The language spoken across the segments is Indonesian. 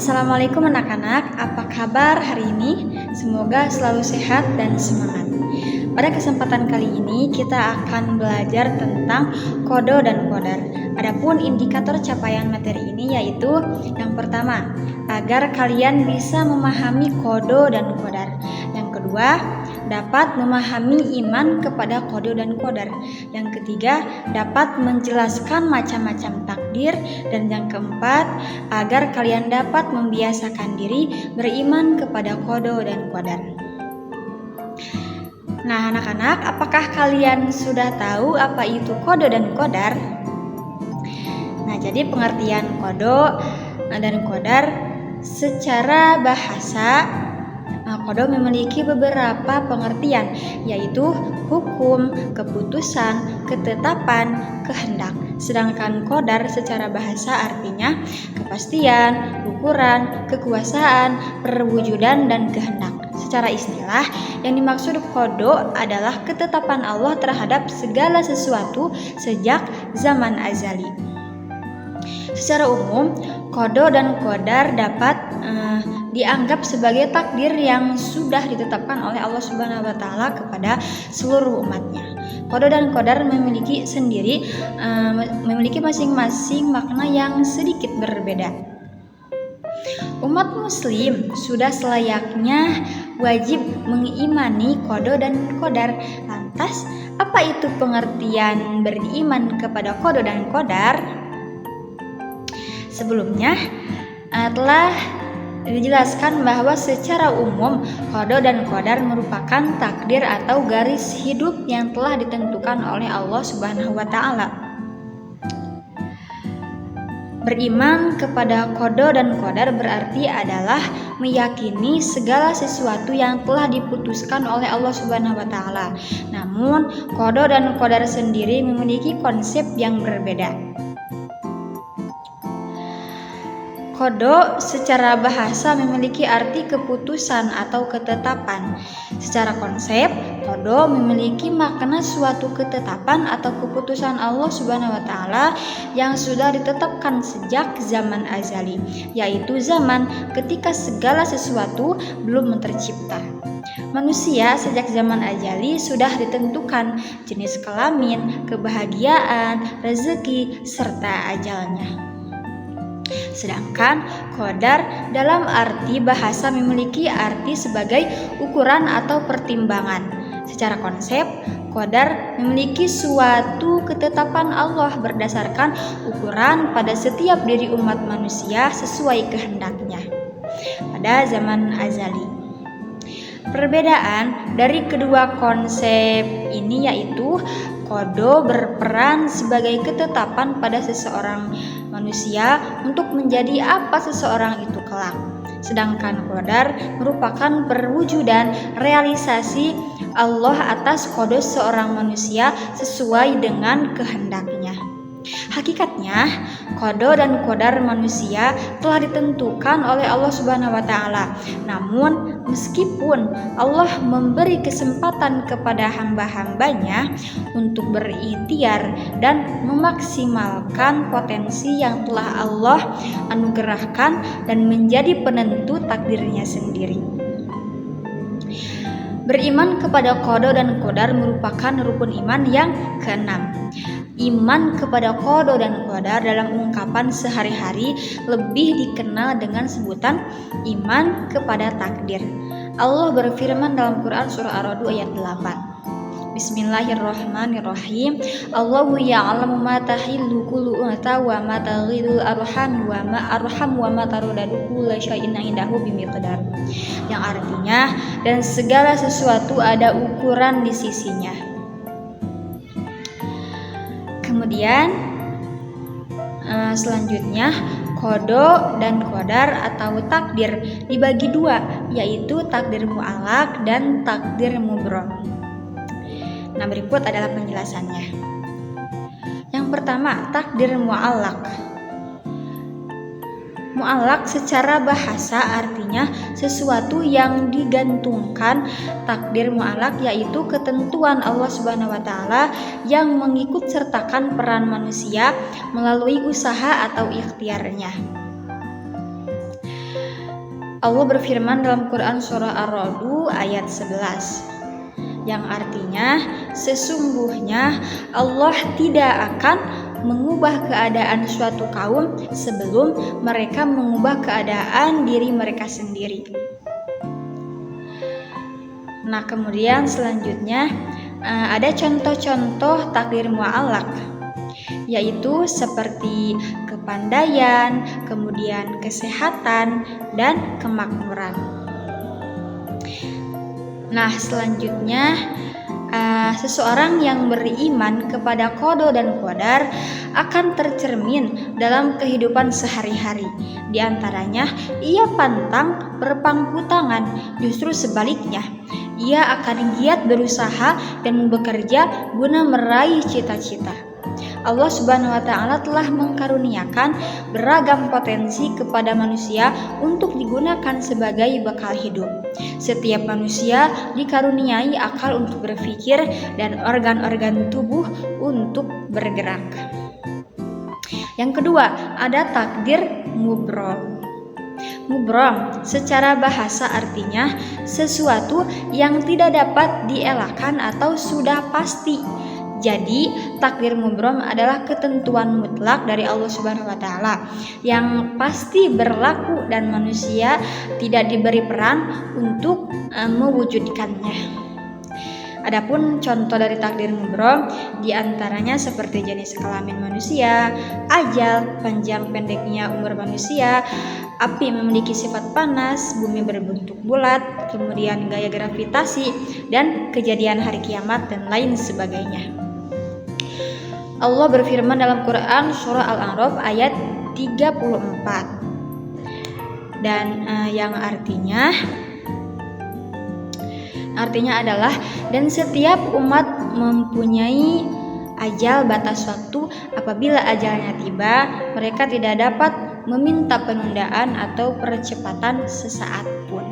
Assalamualaikum anak-anak, apa kabar hari ini? Semoga selalu sehat dan semangat. Pada kesempatan kali ini kita akan belajar tentang kodo dan kodar. Adapun indikator capaian materi ini yaitu yang pertama, agar kalian bisa memahami kodo dan kodar. Yang kedua, dapat memahami iman kepada kodo dan kodar. Yang ketiga, dapat menjelaskan macam-macam takdir. Dan yang keempat, agar kalian dapat membiasakan diri beriman kepada kodo dan kodar. Nah anak-anak, apakah kalian sudah tahu apa itu kodo dan kodar? Nah jadi pengertian kodo dan kodar secara bahasa, kodo memiliki beberapa pengertian, yaitu hukum, keputusan, ketetapan, kehendak. Sedangkan kodar secara bahasa artinya kepastian, ukuran, kekuasaan, perwujudan, dan kehendak. Secara istilah, yang dimaksud kodo adalah ketetapan Allah terhadap segala sesuatu sejak zaman azali. Secara umum, kodo dan kodar dapat dianggap sebagai takdir yang sudah ditetapkan oleh Allah Subhanahu wa Ta'ala kepada seluruh umatnya. Kodo dan kodar memiliki masing-masing makna yang sedikit berbeda. Umat muslim sudah selayaknya wajib mengimani kodo dan kodar. Lantas, apa itu pengertian beriman kepada kodo dan kodar? Sebelumnya telah dijelaskan bahwa secara umum kodo dan kodar merupakan takdir atau garis hidup yang telah ditentukan oleh Allah Subhanahu wa Ta'ala. Beriman kepada kodo dan kodar berarti adalah meyakini segala sesuatu yang telah diputuskan oleh Allah Subhanahu wa Ta'ala. Namun, kodo dan kodar sendiri memiliki konsep yang berbeda. Kodo secara bahasa memiliki arti keputusan atau ketetapan. Secara konsep, kodo memiliki makna suatu ketetapan atau keputusan Allah Subhanahu wa Ta'ala yang sudah ditetapkan sejak zaman azali, yaitu zaman ketika segala sesuatu belum tercipta. Manusia sejak zaman azali sudah ditentukan jenis kelamin, kebahagiaan, rezeki, serta ajalnya. Sedangkan kodar dalam arti bahasa memiliki arti sebagai ukuran atau pertimbangan. Secara konsep, kodar memiliki suatu ketetapan Allah berdasarkan ukuran pada setiap diri umat manusia sesuai kehendaknya pada zaman azali. Perbedaan dari kedua konsep ini yaitu kodo berperan sebagai ketetapan pada seseorang manusia untuk menjadi apa seseorang itu kelak. Sedangkan kodar merupakan perwujudan realisasi Allah atas kodo seorang manusia sesuai dengan kehendaknya. Hakikatnya, kodo dan kodar manusia telah ditentukan oleh Allah Subhanahu wa Ta'ala. Namun, meskipun Allah memberi kesempatan kepada hamba-hambanya untuk berikhtiar dan memaksimalkan potensi yang telah Allah anugerahkan dan menjadi penentu takdirnya sendiri. Beriman kepada kodo dan kodar merupakan rukun iman yang keenam. Iman kepada kodo dan kodar dalam ungkapan sehari-hari lebih dikenal dengan sebutan iman kepada takdir. Allah berfirman dalam Quran surah Ar-Ra'd ayat 8. Bismillahirrahmanirrahim. Allahu ya'lamu ma tahillu kullu unta wa ma taghidul arham wa ma taraddu kullu syai'in indahu bimiqdar. Yang artinya, dan segala sesuatu ada ukuran di sisinya. Kemudian selanjutnya kodo dan kodar atau takdir dibagi dua, yaitu takdir mu'allaq dan takdir mubrom. Nah berikut adalah penjelasannya. Yang pertama, takdir mu'allaq. Mu'allaq secara bahasa artinya sesuatu yang digantungkan. Takdir mu'allaq yaitu ketentuan Allah Subhanahu wa Ta'ala yang mengikut sertakan peran manusia melalui usaha atau ikhtiarnya. Allah berfirman dalam Quran surah Ar-Ra'd ayat 11, yang artinya sesungguhnya Allah tidak akan mengubah keadaan suatu kaum sebelum mereka mengubah keadaan diri mereka sendiri. Nah, kemudian selanjutnya ada contoh-contoh takdir mu'allaq, yaitu seperti kepandaian, kemudian kesehatan, dan kemakmuran. Nah, selanjutnya seseorang yang beriman kepada qada dan qadar akan tercermin dalam kehidupan sehari-hari. Di antaranya, ia pantang berpangku tangan, justru sebaliknya. Ia akan giat berusaha dan bekerja guna meraih cita-cita. Allah Subhanahu wa Ta'ala telah mengkaruniakan beragam potensi kepada manusia untuk digunakan sebagai bekal hidup. Setiap manusia dikaruniai akal untuk berpikir dan organ-organ tubuh untuk bergerak. Yang kedua, ada takdir mubrom. Mubrom secara bahasa artinya sesuatu yang tidak dapat dielakkan atau sudah pasti. Jadi, takdir mubrom adalah ketentuan mutlak dari Allah Subhanahu wa Ta'ala yang pasti berlaku dan manusia tidak diberi peran untuk mewujudkannya. Adapun contoh dari takdir mubrom diantaranya seperti jenis kelamin manusia, ajal, panjang pendeknya umur manusia, api memiliki sifat panas, bumi berbentuk bulat, kemudian gaya gravitasi, dan kejadian hari kiamat dan lain sebagainya. Allah berfirman dalam Quran surah Al-A'raf ayat 34, dan yang artinya adalah, dan setiap umat mempunyai ajal batas waktu, apabila ajalnya tiba mereka tidak dapat meminta penundaan atau percepatan sesaat pun.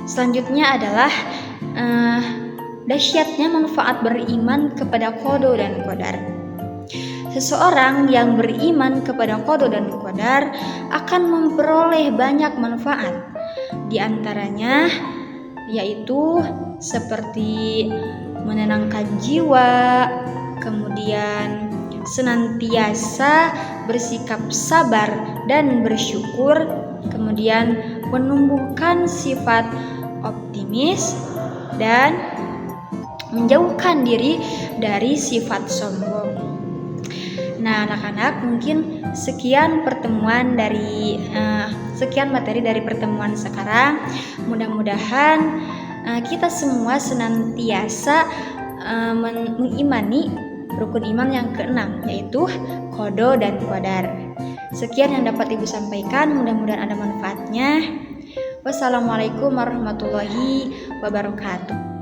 Selanjutnya adalah dahsyatnya manfaat beriman kepada qada dan qadar. Seseorang yang beriman kepada qada dan qadar akan memperoleh banyak manfaat. Di antaranya yaitu seperti menenangkan jiwa, kemudian senantiasa bersikap sabar dan bersyukur, kemudian menumbuhkan sifat optimis dan menjauhkan diri dari sifat sombong. Nah, anak-anak, mungkin sekian materi dari pertemuan sekarang. Mudah-mudahan kita semua senantiasa mengimani rukun iman yang keenam, yaitu qada dan qadar. Sekian yang dapat Ibu sampaikan, mudah-mudahan ada manfaatnya. Wassalamualaikum warahmatullahi wabarakatuh.